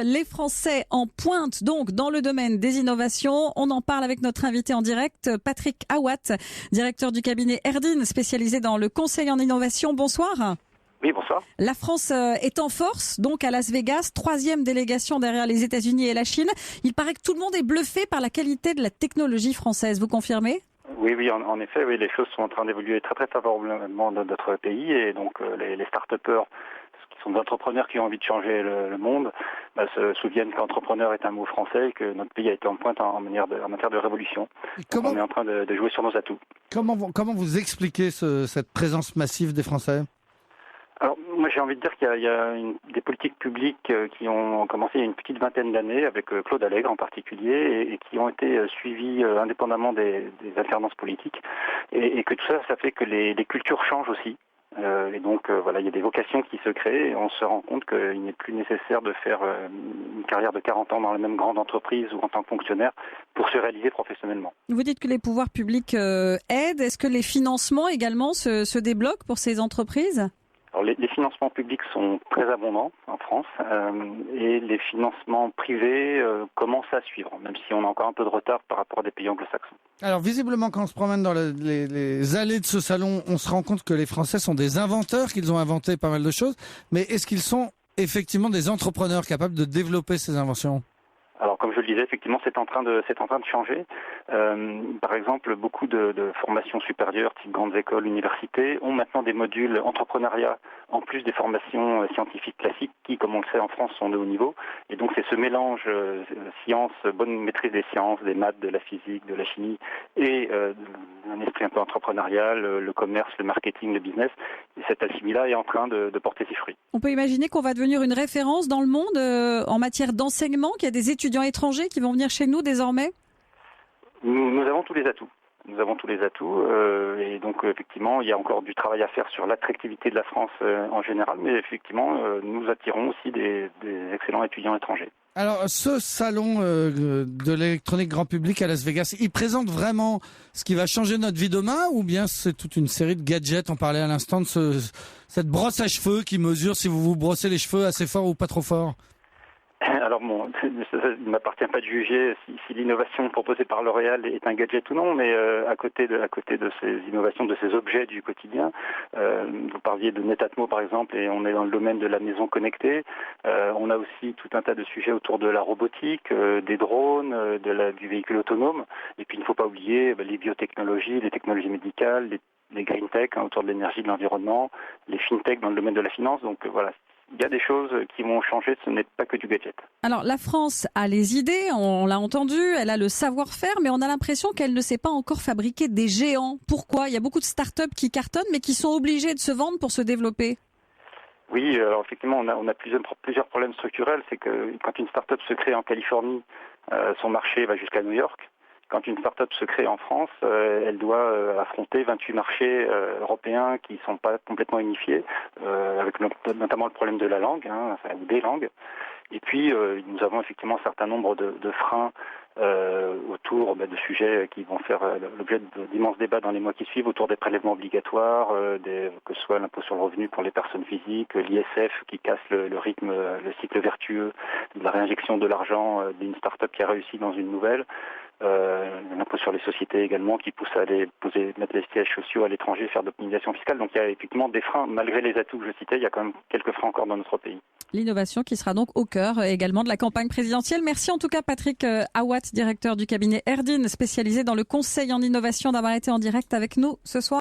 Les Français en pointe donc dans le domaine des innovations. On en parle avec notre invité en direct, Patrick Awat, directeur du cabinet Erdin, spécialisé dans le conseil en innovation. Bonsoir. Oui, bonsoir. La France est en force, donc à Las Vegas, 3e délégation derrière les États-Unis et la Chine. Il paraît que tout le monde est bluffé par la qualité de la technologie française. Vous confirmez ? Oui, en effet, oui, les choses sont en train d'évoluer très très favorablement dans notre pays et donc les start-upers, qui sont des entrepreneurs qui ont envie de changer le monde, se souviennent qu'entrepreneur est un mot français et que notre pays a été en pointe en matière de révolution. On est en train de jouer sur nos atouts. Comment vous expliquez cette présence massive des Français ? Alors, moi, j'ai envie de dire qu'il y a des politiques publiques qui ont commencé il y a une petite vingtaine d'années, avec Claude Allègre en particulier, et qui ont été suivies indépendamment des alternances politiques, et que tout ça fait que les cultures changent aussi. Et donc, voilà, il y a des vocations qui se créent, et on se rend compte qu'il n'est plus nécessaire de faire une carrière de 40 ans dans la même grande entreprise ou en tant que fonctionnaire pour se réaliser professionnellement. Vous dites que les pouvoirs publics aident. Est-ce que les financements également se débloquent pour ces entreprises ? Alors les financements publics sont très abondants en France et les financements privés commencent à suivre, même si on a encore un peu de retard par rapport à des pays anglo-saxons. Alors visiblement, quand on se promène dans les allées de ce salon, on se rend compte que les Français sont des inventeurs, qu'ils ont inventé pas mal de choses, mais est-ce qu'ils sont effectivement des entrepreneurs capables de développer ces inventions ? Alors, comme je le disais, effectivement, c'est en train de changer. Par exemple, beaucoup de formations supérieures, type grandes écoles, universités, ont maintenant des modules entrepreneuriat en plus des formations scientifiques classiques qui, comme on le sait en France, sont de haut niveau. Et donc, c'est ce mélange sciences, bonne maîtrise des sciences, des maths, de la physique, de la chimie et un esprit un peu entrepreneurial, le commerce, le marketing, le business. Et cette alchimie-là est en train de porter ses fruits. On peut imaginer qu'on va devenir une référence dans le monde en matière d'enseignement, qu'il y a des étudiants étrangers qui vont venir chez nous désormais ? Nous avons tous les atouts. Et donc effectivement, il y a encore du travail à faire sur l'attractivité de la France en général, mais effectivement, nous attirons aussi des excellents étudiants étrangers. Alors, ce salon de l'électronique grand public à Las Vegas, il présente vraiment ce qui va changer notre vie demain, ou bien c'est toute une série de gadgets? On parlait à l'instant de cette brosse à cheveux qui mesure si vous vous brossez les cheveux assez fort ou pas trop fort. Alors bon, il ne m'appartient pas de juger si l'innovation proposée par L'Oréal est un gadget ou non, mais à côté de ces innovations, de ces objets du quotidien, vous parliez de Netatmo par exemple, et on est dans le domaine de la maison connectée. On a aussi tout un tas de sujets autour de la robotique, des drones, du véhicule autonome, et puis il ne faut pas oublier les biotechnologies, les technologies médicales, les green tech autour de l'énergie, de l'environnement, les fintech dans le domaine de la finance. Donc voilà. Il y a des choses qui vont changer, ce n'est pas que du gadget. Alors la France a les idées, on l'a entendu, elle a le savoir-faire, mais on a l'impression qu'elle ne sait pas encore fabriquer des géants. Pourquoi ? Il y a beaucoup de start-up qui cartonnent, mais qui sont obligés de se vendre pour se développer. Oui, alors effectivement, on a plusieurs problèmes structurels. C'est que quand une start-up se crée en Californie, son marché va jusqu'à New York. Quand une start-up se crée en France, elle doit affronter 28 marchés européens qui ne sont pas complètement unifiés, avec notamment le problème de la langue, ou des langues. Et puis, nous avons effectivement un certain nombre de freins autour de sujets qui vont faire l'objet d'immenses débats dans les mois qui suivent, autour des prélèvements obligatoires, que ce soit l'impôt sur le revenu pour les personnes physiques, l'ISF qui casse le rythme, le cycle vertueux de la réinjection de l'argent d'une start-up qui a réussi dans une nouvelle. L'impôt sur les sociétés également qui pousse à mettre les sièges sociaux à l'étranger, faire d'optimisation fiscale. Donc il y a effectivement des freins, malgré les atouts que je citais, il y a quand même quelques freins encore dans notre pays. L'innovation qui sera donc au cœur également de la campagne présidentielle. Merci en tout cas Patrick Awat, directeur du cabinet Erdin, spécialisé dans le conseil en innovation, d'avoir été en direct avec nous ce soir.